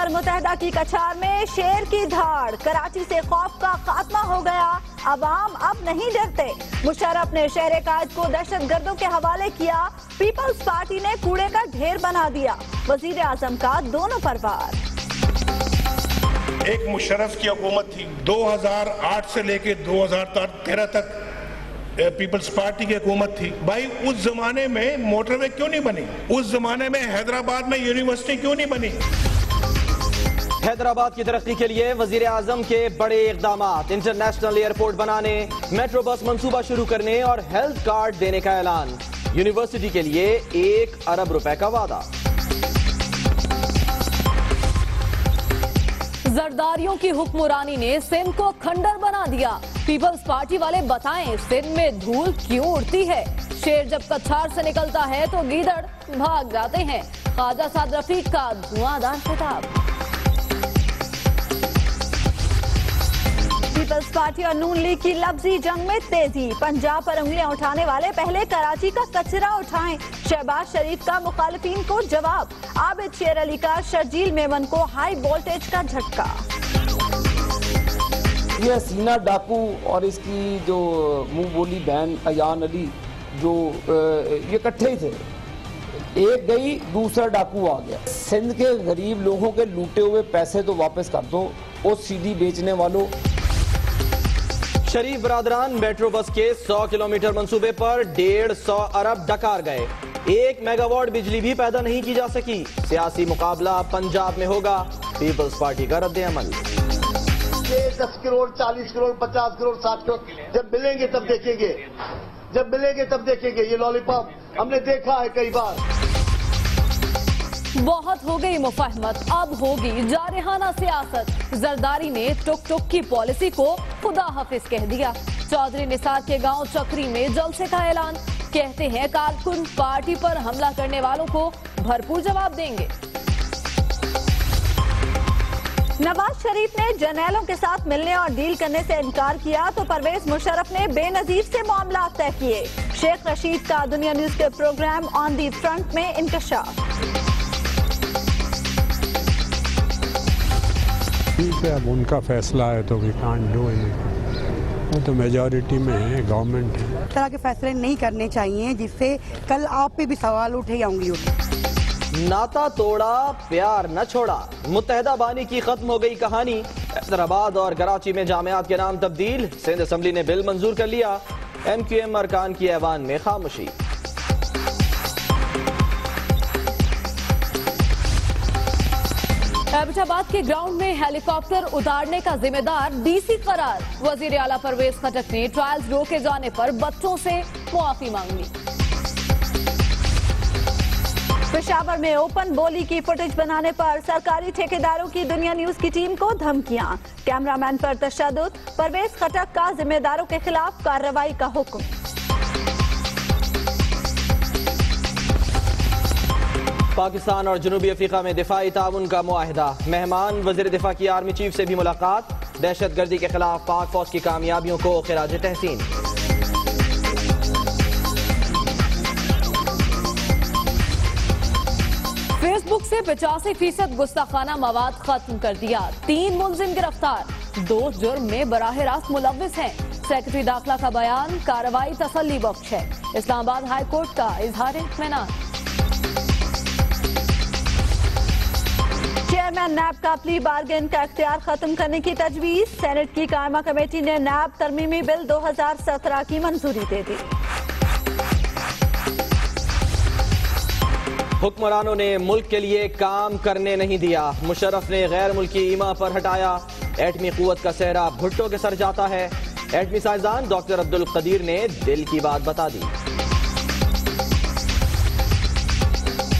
अकबर मुत्तहिदा की कछार में शेर की धाड़, कराची से खौफ का खात्मा हो गया, अवाम अब नहीं डरते। मुशर्रफ ने शहर कायद को दहशतगर्दों के हवाले किया, पीपल्स पार्टी ने कूड़े का ढेर बना दिया, वजीर आजम का दोनों पर वार। एक मुशर्रफ की हुकूमत थी 2008 से लेके 2013 तक पीपल्स पार्टी की हुकूमत थी। भाई उस जमाने में मोटरवे क्यों नहीं बनी? उस जमाने में हैदराबाद में यूनिवर्सिटी क्यों नहीं बनी? हैदराबाद की तरक्की के लिए वजीर आजम के बड़े इकदामात, इंटरनेशनल एयरपोर्ट बनाने, मेट्रो बस मंसूबा शुरू करने और हेल्थ कार्ड देने का ऐलान। यूनिवर्सिटी के लिए 1 अरब रुपए का वादा। जरदारियों की हुक्मरानी ने सिंध को खंडर बना दिया। पीपल्स पार्टी वाले बताएं सिंध में धूल क्यों उड़ती है? शेर जब कछार से निकलता है तो गीदड़ भाग जाते हैं। ख्वाजा साद रफीक का धुआंधार खिताब। पीपल्स पार्टी और नून लीग की लफ्जी जंग में तेजी, पंजाब पर उंगलियां उठाने वाले पहले कराची का कचरा उठाएं। शहबाज शरीफ का मुखालिफिन को जवाब, आबिद शेर अली का शर्जील मेमन को हाई वोल्टेज का झटका। ये हसीना डाकू और इसकी जो मुंह बोली बहन अयान अली जो ये इकट्ठे ही थे, एक गई दूसरा डाकू आ गया। सिंध के गरीब लोगों के लूटे हुए पैसे तो वापस कर दो, वो सीडी बेचने वालों। शरीफ बरादरान मेट्रो बस के 100 किलोमीटर मंसूबे पर 150 अरब डकार गए। 1 मेगावाट बिजली भी पैदा नहीं की जा सकी। सियासी मुकाबला पंजाब में होगा, पीपल्स पार्टी का रद्द अमल। 10 करोड़ 40 करोड़ 50 करोड़ 60 करोड़ जब मिलेंगे तब देखेंगे, जब मिलेंगे तब देखेंगे। ये लॉलीपॉप हमने देखा है कई बार। बहुत हो गई मुफाहमत, अब होगी जारहाना सियासत। जरदारी ने टुक टुक की पॉलिसी को खुदा हाफिज कह दिया। चौधरी निसार के गांव चक्री में जलसे का ऐलान, कहते हैं कारकुन पार्टी पर हमला करने वालों को भरपूर जवाब देंगे। नवाज शरीफ ने जर्नैलों के साथ मिलने और डील करने से इनकार किया तो परवेज मुशर्रफ ने बेनजीर से मामला तय किए। शेख रशीद का दुनिया न्यूज के प्रोग्राम ऑन दी फ्रंट में इंकशाफ। ठीक है, अब उनका फैसला है तो वी कांट डू एनीथिंग। वो तो मेजॉरिटी में है, गवर्नमेंट है। इस तरह के फैसले नहीं करने चाहिए जिससे कल आप पे भी सवाल उठे या उंगली उठे। नाता तोड़ा प्यार न छोड़ा, मुत्तहिदा बानी की खत्म हो गई कहानी। हैदराबाद और कराची में जामियात के नाम तब्दील, सिंध असेंबली ने बिल मंजूर कर लिया। MQM अरकान की ऐवान में खामोशी। एबटाबाद के ग्राउंड में हेलीकॉप्टर उतारने का जिम्मेदार DC करार। वजीर आला परवेज खटक ने ट्रायल्स रोके जाने पर बच्चों से मुआफी मांग ली। पेशावर में ओपन बोली की फुटेज बनाने पर सरकारी ठेकेदारों की दुनिया न्यूज की टीम को धमकियां, कैमरामैन पर तशद्दुद, परवेज खटक का जिम्मेदारों के खिलाफ कार्रवाई का हुक्म। पाकिस्तान और जनूबी अफ्रीका में दिफाई ताउन का मुआहिदा, मेहमान वजीर दिफा की आर्मी चीफ से भी मुलाकात। दहशतगर्दी के खिलाफ पाक फौज की कामयाबियों को खिराज तहसीन। फेसबुक से 85% गुस्ताखाना मवाद खत्म कर दिया। 3 मुलजिम गिरफ्तार, 2 जुर्म में बराह रास्त मुलव्विस हैं। सेक्रेटरी दाखिला का बयान, कार्रवाई तसल्ली बख्श है। इस्लामाबाद हाई कोर्ट का इजहार इत्मीनान। चेयरमैन नैब का प्ली बार्गेन का इख्तियार खत्म करने की तजवीज, सेनेट की कायमा कमेटी ने नैब तरमीमी बिल 2017 की मंजूरी दे दी। हुक्मरानों ने मुल्क के लिए काम करने नहीं दिया, मुशर्रफ ने गैर मुल्की ईमा पर हटाया। एटमी कुव्वत का सेहरा भुट्टो के सर जाता है। एटमी साइंसदान डॉक्टर अब्दुल कदीर ने दिल की बात बता दी।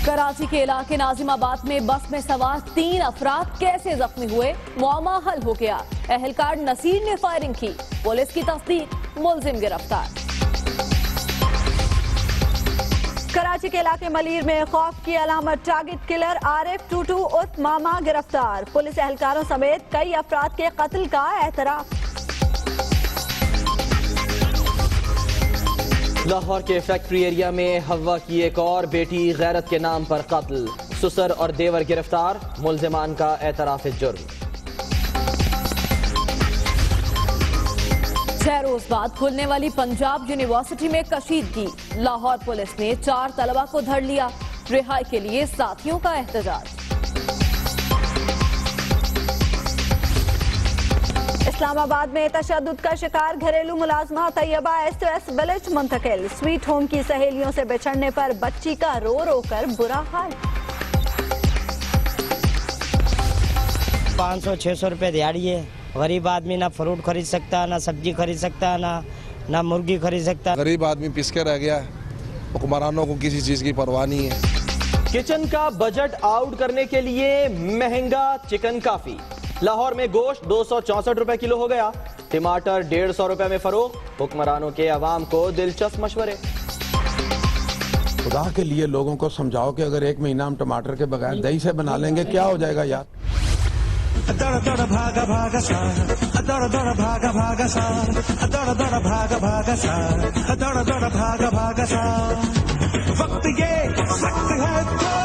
कराची के इलाके नाजिमाबाद में बस में सवार 3 अफराद कैसे जख्मी हुए, मुआमा हल हो गया। अहलकार नसीर ने फायरिंग की, पुलिस की तस्दीक, मुलजिम गिरफ्तार। कराची के इलाके मलीर में खौफ की अलामत, टारगेट किलर आरिफ टूटू उर्फ मामा गिरफ्तार। पुलिस एहलकारों समेत कई अफराद के कत्ल का एतराफ। लाहौर के फैक्ट्री एरिया में हवा की एक और बेटी गैरत के नाम पर कत्ल, ससुर और देवर गिरफ्तार, मुल्जिमान का एतराफ जुर्म। 6 रोज बाद खुलने वाली पंजाब यूनिवर्सिटी में कशीदगी, लाहौर पुलिस ने 4 तलबा को धर लिया, रिहाई के लिए साथियों का एहतजाज। इस्लामाबाद में तशद्दुद का शिकार घरेलू मुलाजमा तैयबा SOS विलेज मुंतकिल, स्वीट होम की सहेलियों से बिछड़ने पर बच्ची का रो रो कर बुरा हाल। 500-600 रुपये दिहाड़ी है। गरीब आदमी ना फ्रूट खरीद सकता, ना सब्जी खरीद सकता, ना मुर्गी खरीद सकता। गरीब आदमी पिस के रह गया, हुक्मरानों को किसी चीज की परवाह नहीं है। किचन का बजट आउट करने के लिए महंगा चिकन काफी, लाहौर में गोश्त 264 रुपए किलो हो गया, टमाटर 150 रुपए में फरोख्त, हुक्मरानों के अवाम को दिलचस्प मशवरे। खुदा के लिए लोगों को समझाओ कि अगर 1 महीना हम टमाटर के बगैर दही से बना लेंगे क्या हो जाएगा यार। दौड़ दौड़ भागा भागा सा, दौड़ दौड़ भागा भागा सा, दौड़ दौड़ भागा भागा सा, दौड़ दौड़ भागा भागा सा। वक्त ये वक्त है थोड़ा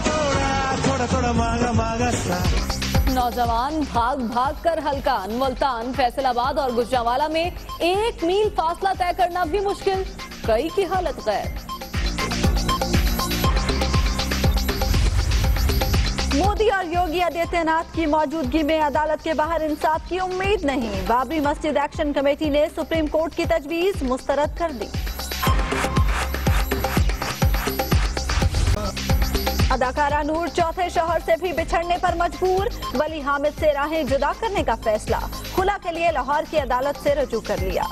थोड़ा थोड़ा थोड़ा मांगा मांगा सा। नौजवान भाग भाग कर हलकान, मुल्तान, फैसलाबाद और गुजरांवाला में 1 मील फासला तय करना भी मुश्किल, कई की हालत गैर। मोदी और योगी आदित्यनाथ की मौजूदगी में अदालत के बाहर इंसाफ की उम्मीद नहीं, बाबरी मस्जिद एक्शन कमेटी ने सुप्रीम कोर्ट की तजवीज मुस्तरद कर दी। अदाकारा नूर चौथे शौहर से भी बिछड़ने पर मजबूर, वली हामिद से राहें जुदा करने का फैसला, खुला के लिए लाहौर की अदालत से रजू कर लिया।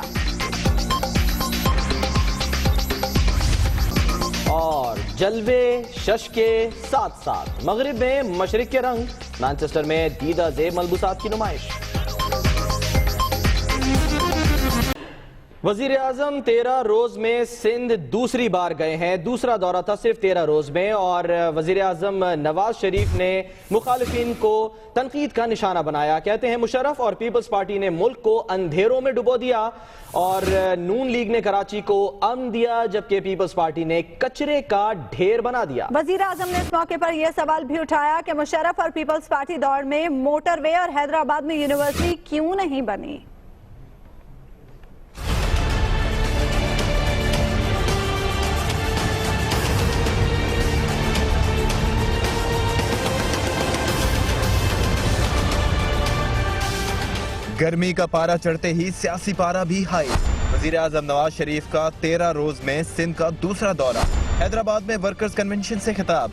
और जलवे शश के साथ साथ मगरिब में मशरिक के रंग, मैनचेस्टर में दीदा ज़ेब मलबूसात की नुमाइश। वजीर आजम 13 रोज में सिंध दूसरी बार गए हैं, दूसरा दौरा था सिर्फ 13 रोज में, और वजीर आजम नवाज शरीफ ने मुखालिफिन को तनकीद का निशाना बनाया। कहते हैं मुशर्रफ और पीपल्स पार्टी ने मुल्क को अंधेरों में डुबो दिया और नून लीग ने कराची को अमन दिया, जबकि पीपल्स पार्टी ने कचरे का ढेर बना दिया। वजीर आजम ने इस मौके पर यह सवाल भी उठाया कि मुशर्रफ और पीपल्स पार्टी दौर में मोटरवे और हैदराबाद में यूनिवर्सिटी क्यों नहीं बनी। गर्मी का पारा चढ़ते ही सियासी पारा भी हाई। वजीर आजम नवाज शरीफ का 13 रोज में सिंध का दूसरा दौरा, हैदराबाद में वर्कर्स कन्वेंशन से खिताब।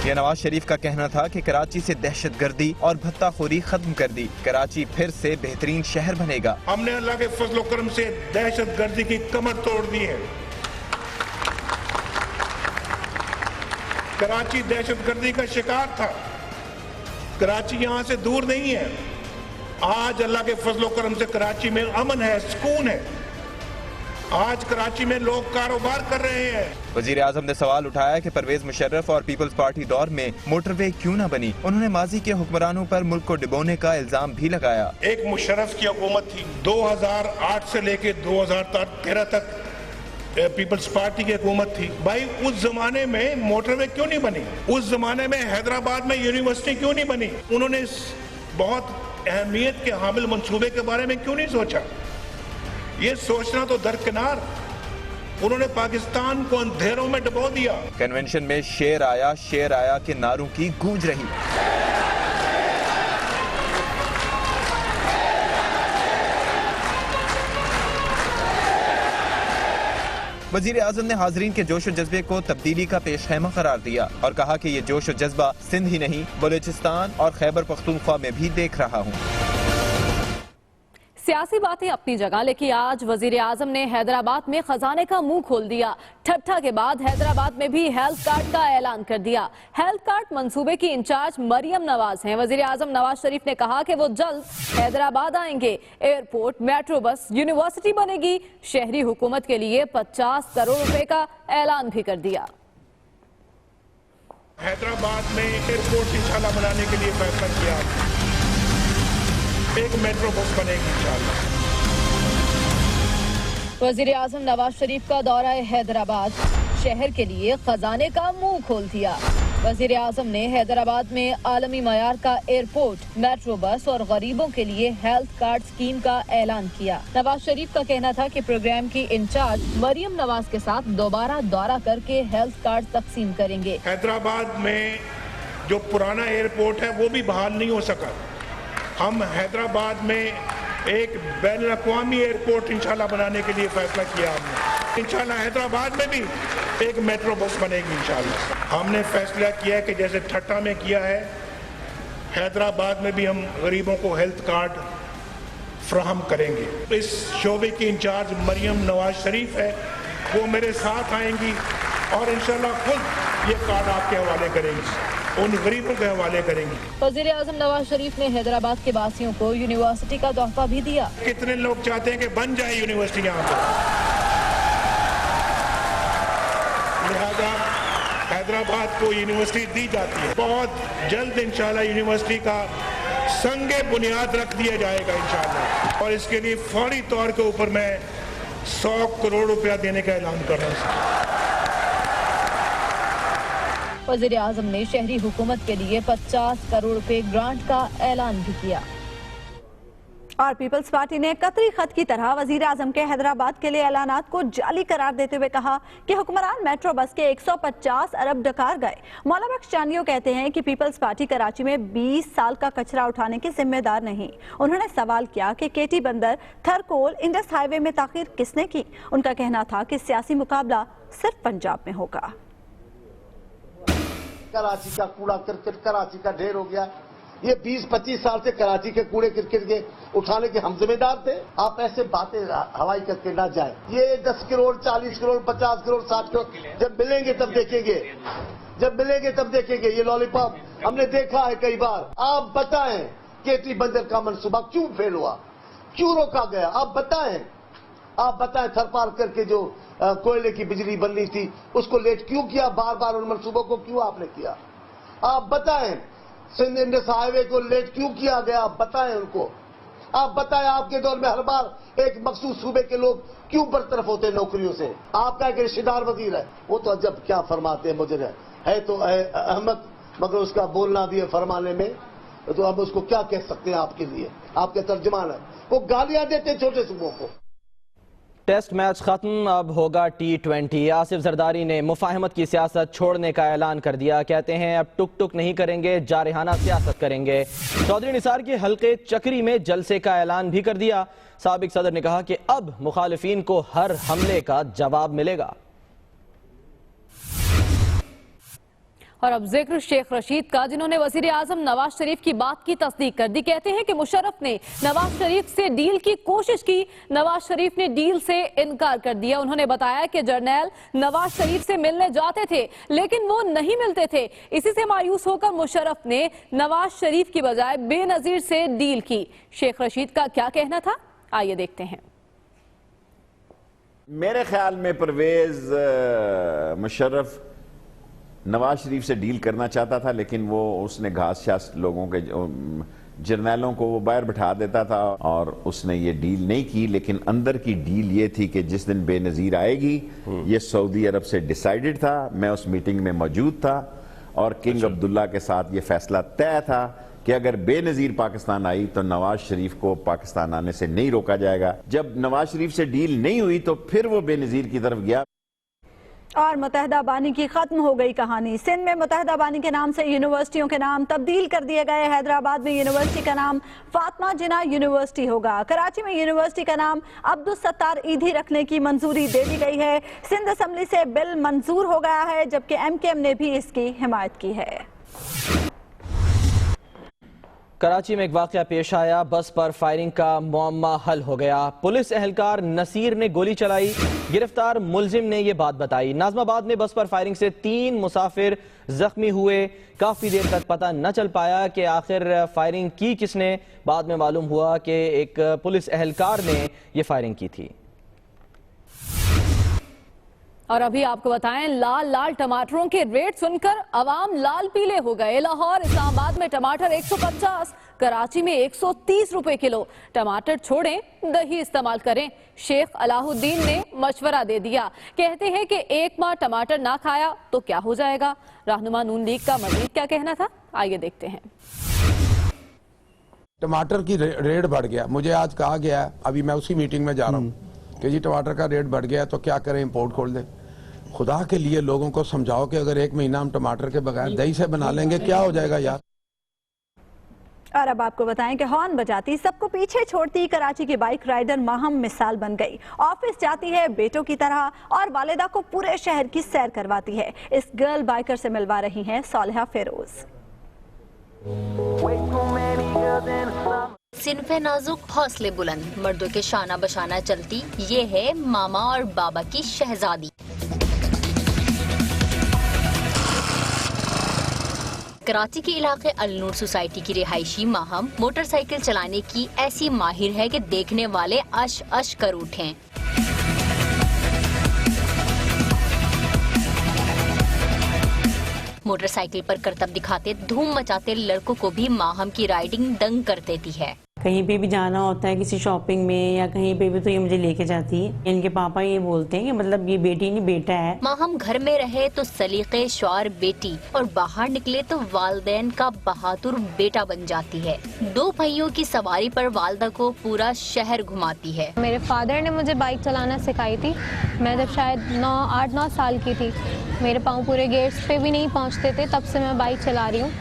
यह नवाज शरीफ का कहना था कि कराची से दहशतगर्दी और भत्ताखोरी खत्म कर दी, कराची फिर से बेहतरीन शहर बनेगा। हमने अल्लाह के फजल करम से दहशतगर्दी की कमर तोड़ दी है। कराची दहशतगर्दी का शिकार था, कराची यहाँ से दूर नहीं है। आज अल्लाह के फजल करम से कराची में अमन है, सुकून है। आज कराची में लोग कारोबार कर रहे हैं। वजीर आजम ने सवाल उठाया कि परवेज मुशर्रफ और पीपल्स पार्टी दौर में मोटरवे क्यों न बनी। उन्होंने माजी के हुक्मरानों पर मुल्क को डिबोने का इल्जाम भी लगाया। एक मुशर्रफ की हुकूमत थी, 2008 से लेके 2013 तक पीपल्स पार्टी की हुकूमत थी। भाई उस जमाने में मोटरवे क्यों नहीं बनी, उस जमाने में हैदराबाद में यूनिवर्सिटी क्यों नहीं बनी, उन्होंने इस बहुत अहमियत के हामिल मंसूबे के बारे में क्यों नहीं सोचा। ये सोचना तो दरकिनार, उन्होंने पाकिस्तान को अंधेरों में डुबो दिया। कन्वेंशन में शेर आया के नारों की गूंज रही। वजीर आजम ने हाजरीन के जोश और जज्बे को तब्दीली का पेशखैमा करार दिया और कहा कि ये जोश और जज्बा सिंध ही नहीं बलूचिस्तान और खैबर पख्तूनख्वा में भी देख रहा हूँ। सियासी बातें अपनी जगह, लेकिन आज वजीर आजम ने हैदराबाद में खजाने का मुंह खोल दिया। ठट्ठा के बाद हैदराबाद में भी हेल्थ कार्ड का ऐलान कर दिया। हेल्थ कार्ड मंसूबे की इंचार्ज मरियम नवाज हैं। वजीर आजम नवाज शरीफ ने कहा कि वो जल्द हैदराबाद आएंगे। एयरपोर्ट, मेट्रो बस, यूनिवर्सिटी बनेगी। शहरी हुकूमत के लिए 50 करोड़ रुपए का ऐलान भी कर दिया। हैदराबाद में एयरपोर्ट इंशाल्लाह बनाने के लिए फैसला किया, एक मेट्रो बस बनेगी इंशाल्लाह। वजीर आजम नवाज शरीफ का दौरा हैदराबाद शहर के लिए खजाने का मुंह खोल दिया। वजीर आजम ने हैदराबाद में आलमी मयार का एयरपोर्ट, मेट्रो बस और गरीबों के लिए हेल्थ कार्ड स्कीम का ऐलान किया। नवाज शरीफ का कहना था कि प्रोग्राम की इंचार्ज मरियम नवाज के साथ दोबारा दौरा करके हेल्थ कार्ड तकसीम करेंगे। हैदराबाद में जो पुराना एयरपोर्ट है वो भी बहाल नहीं हो सका। हम हैदराबाद में एक बैनुल-अक़वामी एयरपोर्ट इंशाल्लाह बनाने के लिए फैसला किया हमने। इंशाल्लाह हैदराबाद में भी एक मेट्रो बस बनेगी इंशाल्लाह। हमने फैसला किया है कि जैसे ठट्टा में किया है, हैदराबाद में भी हम गरीबों को हेल्थ कार्ड फ्राहम करेंगे। इस शोबे की इंचार्ज मरियम नवाज शरीफ है, वो मेरे साथ आएंगी और इंशाल्लाह खुद ये कार्ड आपके हवाले करेंगी, उन गरीबों के हवाले करेंगी। वजीर आजम नवाज शरीफ ने हैदराबाद के वासियों को यूनिवर्सिटी का तोहफा भी दिया। कितने लोग चाहते हैं कि बन जाए यूनिवर्सिटी यहाँ पर, लिहाजा हैदराबाद को यूनिवर्सिटी दी जाती है। बहुत जल्द इंशाल्लाह यूनिवर्सिटी का संगे बुनियाद रख दिया जाएगा इंशाल्लाह, और इसके लिए फौरी तौर के ऊपर मैं 100 करोड़ रुपया देने का ऐलान कर रहा हूँ। वजीर आजम ने शहरी हुकूमत के लिए 50 करोड़ रुपए ग्रांट का ऐलान भी किया। और पीपल्स पार्टी ने कतरी खत की तरह वजीर आजम के हैदराबाद के लिए ऐलानात को जाली करार देते हुए कहा कि हुक्मरान मेट्रो बस के 150 अरब डकार गए। मौला बख्श चांदियो कहते हैं कि पीपल्स पार्टी कराची में 20 साल का कचरा उठाने की जिम्मेदार नहीं। उन्होंने सवाल किया कि केटी बंदर, थरकोल, इंडस हाईवे में ताखीर किसने की। उनका कहना था कि सियासी मुकाबला सिर्फ पंजाब में होगा। कराची का कूड़ा क्रिकेट कराची का ढेर हो गया। ये 20-25 साल से कराची के कूड़े क्रिकेट के उठाने के हम जिम्मेदार थे। आप ऐसे बातें हवाई करके ना जाए। ये 10 करोड़ 40 करोड़ 50 करोड़ 60 करोड़ जब मिलेंगे तब देखेंगे, जब मिलेंगे तब देखेंगे। ये लॉलीपॉप हमने देखा है कई बार। आप बताएं केटी बंदर का मंसूबा क्यों फेल हुआ, क्यों रोका गया? आप बताएं थरपाल करके जो कोयले की बिजली बननी थी उसको लेट क्यों किया? बार बार उन मंसूबों को क्यों आपने किया? आप बताएं सिंध इंडस हाईवे को लेट क्यों किया गया? आप बताएं उनको। आप बताएं आपके दौर में हर बार एक मखसूस सूबे के लोग क्यों बरतरफ होते हैं नौकरियों से? आपका एक रिश्तेदार वजीर है, वो तो जब क्या फरमाते हैं मुझे है तो अहमद, मगर उसका बोलना भी है फरमाने में, तो अब उसको क्या कह सकते हैं? आपके लिए आपके तर्जमान है, वो गालियां देते छोटे सूबों को। टेस्ट मैच खत्म, अब होगा T20। आसिफ जरदारी ने मुफाहमत की सियासत छोड़ने का ऐलान कर दिया। कहते हैं अब टुक टुक नहीं करेंगे, जारहाना सियासत करेंगे। चौधरी निसार के हल्के चक्री में जलसे का ऐलान भी कर दिया। साबिक सदर ने कहा कि अब मुखालिफिन को हर हमले का जवाब मिलेगा। और अब जिक्र शेख रशीद का, जिन्होंने वजीर आजम नवाज शरीफ की बात की तस्दीक कर दी। कहते हैं कि मुशर्रफ ने नवाज शरीफ से डील की कोशिश की, नवाज शरीफ ने डील से इनकार कर दिया। उन्होंने बताया कि जर्नैल नवाज शरीफ से मिलने जाते थे लेकिन वो नहीं मिलते थे। इसी से मायूस होकर मुशर्रफ ने नवाज शरीफ की बजाय बेनजीर से डील की। शेख रशीद का क्या कहना था, आइए देखते हैं। मेरे ख्याल में परवेज मुशर्रफ नवाज शरीफ से डील करना चाहता था, लेकिन वो उसने घास शास लोगों के जर्नैलों को वो बाहर बैठा देता था और उसने ये डील नहीं की। लेकिन अंदर की डील ये थी कि जिस दिन बेनजीर आएगी, ये सऊदी अरब से डिसाइडेड था। मैं उस मीटिंग में मौजूद था और किंग अब्दुल्ला के साथ ये फैसला तय था कि अगर बेनजीर पाकिस्तान आई तो नवाज शरीफ को पाकिस्तान आने से नहीं रोका जाएगा। जब नवाज शरीफ से डील नहीं हुई तो फिर वो बेनजीर की तरफ गया। और मुत्तहिदा बानी की खत्म हो गई कहानी। सिंध में मुत्तहिदा बानी के नाम से यूनिवर्सिटियों के नाम तब्दील कर दिए गए। हैदराबाद में यूनिवर्सिटी का नाम फातिमा जिन्ना यूनिवर्सिटी होगा। कराची में यूनिवर्सिटी का नाम अब्दुल सत्तार ईदी रखने की मंजूरी दे दी गई है। सिंध असम्बली से बिल मंजूर हो गया है, जबकि MKM ने भी इसकी हिमायत की है। कराची में एक वाकया पेश आया, बस पर फायरिंग का मुअम्मा हल हो गया। पुलिस एहलकार नसीर ने गोली चलाई, गिरफ्तार मुलजिम ने यह बात बताई। नाजमाबाद में बस पर फायरिंग से 3 मुसाफिर जख्मी हुए। काफी देर तक पता न चल पाया कि आखिर फायरिंग की किसने। बाद में मालूम हुआ कि एक पुलिस एहलकार ने यह फायरिंग की थी। और अभी आपको बताएं, लाल लाल टमाटरों के रेट सुनकर अवाम लाल पीले हो गए। लाहौर इस्लामाबाद में टमाटर 150, कराची में 130 रुपए किलो। टमाटर छोड़ें, दही इस्तेमाल करें। शेख अलाउद्दीन ने मशवरा दे दिया। कहते हैं कि एक माह टमाटर ना खाया तो क्या हो जाएगा। रहनुमा नून लीग का मजीद क्या कहना था, आइए देखते हैं। टमाटर की रेट बढ़ गया। मुझे आज कहा गया, अभी मैं उसी मीटिंग में जा रहा हूँ कि जी टमाटर का रेट बढ़ गया तो क्या करें, इंपोर्ट खोल दें। खुदा के लिए लोगों को समझाओ कि अगर एक महीना हम टमाटर के बगैर दही से बना लेंगे क्या हो जाएगा यार। और अब आपको बताएं कि हॉर्न बजाती सबको पीछे छोड़ती कराची की बाइक राइडर माहम मिसाल बन गई। ऑफिस जाती है बेटों की तरह और वालिदा को पूरे शहर की सैर करवाती है। इस गर्ल बाइकर से मिलवा रही हैं सालिहा फेरोज। सिनफे नाजुक, हौसले बुलंद, मर्दों के शाना बशाना चलती, ये है मामा और बाबा की शहजादी। कराची के इलाके अलनूर सोसाइटी की रिहायशी माहम मोटरसाइकिल चलाने की ऐसी माहिर है कि देखने वाले अश अश कर उठें। मोटरसाइकिल पर करतब दिखाते, धूम मचाते लड़कों को भी माहम की राइडिंग दंग कर देती है। कहीं पे भी जाना होता है, किसी शॉपिंग में या कहीं पे भी, तो ये मुझे लेके जाती है। इनके पापा ये बोलते हैं कि मतलब ये बेटी नहीं बेटा है। माहम घर में रहे तो सलीके शौर बेटी और बाहर निकले तो वालदैन का बहादुर बेटा बन जाती है। दो पहियों की सवारी पर वालदा को पूरा शहर घुमाती है। मेरे फादर ने मुझे बाइक चलाना सिखाई थी। मैं जब शायद 8-9 साल की थी, मेरे पाँव पूरे गेट्स पे भी नहीं पहुँचते थे, तब से मैं बाइक चला रही हूँ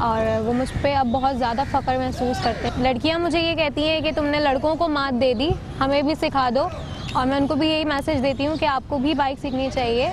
और वो मुझ पे अब बहुत ज़्यादा फ़ख्र महसूस करते हैं। लड़कियां मुझे ये कहती हैं कि तुमने लड़कों को मात दे दी, हमें भी सिखा दो। और मैं उनको भी यही मैसेज देती हूँ कि आपको भी बाइक सीखनी चाहिए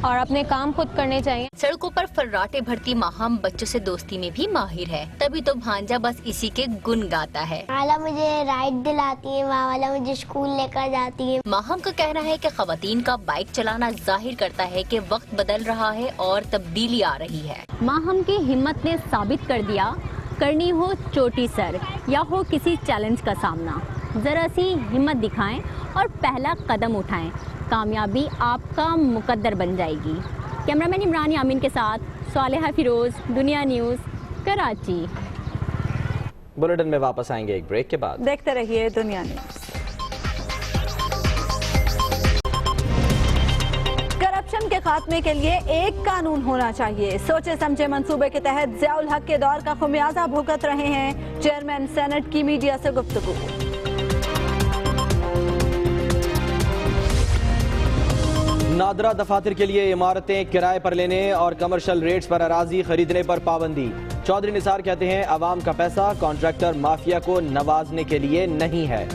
और अपने काम खुद करने चाहिए। सड़कों पर फर्राटे भरती माहम बच्चों से दोस्ती में भी माहिर है, तभी तो भांजा बस इसी के गुन गाता है। माला मुझे राइड दिलाती है, माला मुझे स्कूल लेकर जाती है। माहम का कहना है कि खवातीन का बाइक चलाना जाहिर करता है कि वक्त बदल रहा है और तब्दीली आ रही है। माहम की हिम्मत ने साबित कर दिया, करनी हो चोटी सर या हो किसी चैलेंज का सामना, जरा सी हिम्मत दिखाएं और पहला कदम उठाएं, कामयाबी आपका मुकद्दर बन जाएगी। कैमरामैन इमरान यामीन के साथ सालिहा फिरोज, दुनिया न्यूज़, कराची। बुलेटिन में वापस आएंगे एक ब्रेक के बाद। देखते रहिए दुनिया न्यूज़। करप्शन के खात्मे के लिए एक कानून होना चाहिए। सोचे समझे मंसूबे के तहत ज़ियाउल हक के दौर का खुमियाजा भुगत रहे हैं चेयरमैन सेनेट की मीडिया से गुफ्तगू। नादरा दफातर के लिए इमारतें किराए पर लेने और कमर्शियल रेट्स पर अराजी खरीदने पर पाबंदी। चौधरी निसार कहते हैं, अवाम का पैसा कॉन्ट्रैक्टर माफिया को नवाजने के लिए नहीं है।